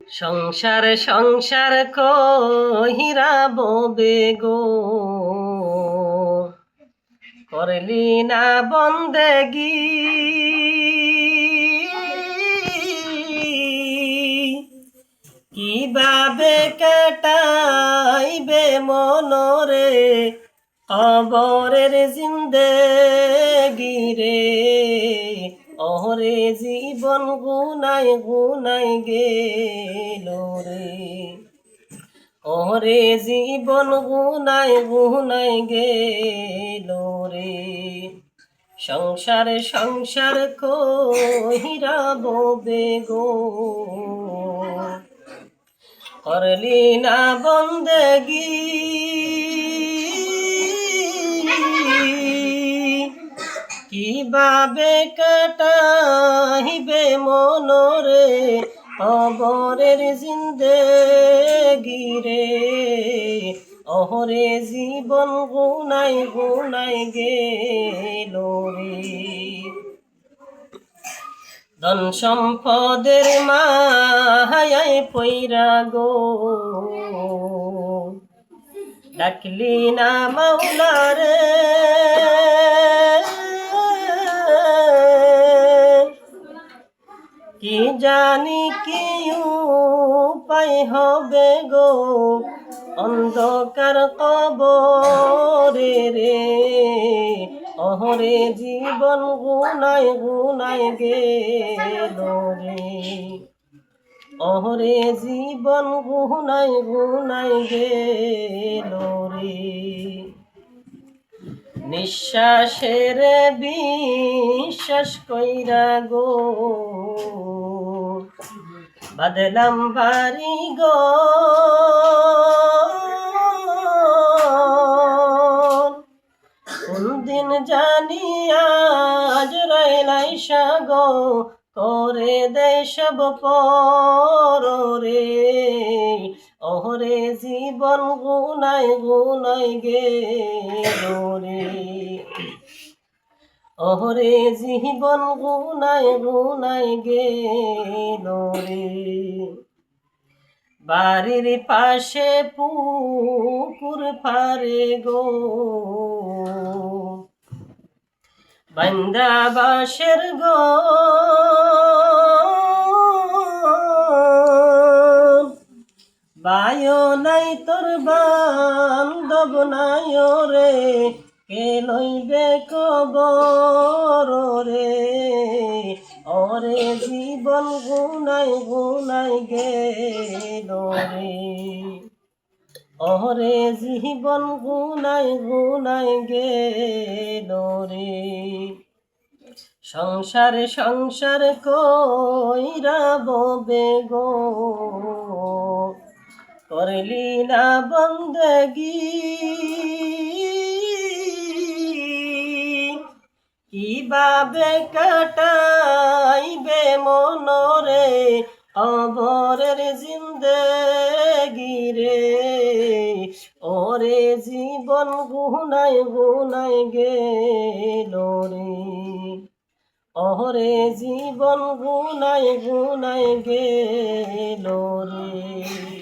সংসার সংসার কহিরা ববে গো, করলি না বন্দেগি। কিভাবে কাটাইবে মনরে কবরের জিন্দেগি রে। ওরে জীবন গুনাই গুনাই গেল রে, ওরে জীবন গুনাই গুনাই গেল রে। সংসার সংসার কহিরা ববে গো, করলি না বন্দেগি। কিভাবে কাটাইবে মনরে কবরের জিন্দেগি রে। ওরে জীবন গুনাই গুনাই গেল রে। ধন সম্পদের মায়ায় পইরা গো, ডাকলি না মাওলা রে। কি জানি কি উপায় হবে গো, অন্ধকার কবরে রে। ওরে জীবন গুনাই গুনাই গেল রে, ওরে জীবন গুনাই গুনাই গেল রে। নিঃশ্বাসের বিশ্বাস কইরা গো, বাদলাম বাড়ি গো। কোনদিন জানি আজ রাইলাই সাগো, করে দেয় সব পর রে। ওরে জীবন গুনাই গুনাই গেল রে, ওরে জীবন গুনাই গুনাই গেল রে। বাড়ির পাশে পুকুর পারে গো, বান্দা বাঁশের গো। বায়ো নাই তোর বান্ধব নাই রে, কে লইবে কবর রে। ওরে জীবন গুনাই গুনাই গেল রে, ওরে জীবন গুনাই গুনাই গেল রে। সংসার সংসার কইরা ববে গো, করলি না বন্দেগি। কিভাবে কাটাইবে মনরে কবরের জিন্দেগি রে। ওরে জীবন গুনাই গুনাই গেল রে, ওরে জীবন গুনাই গুনাই গেল রে।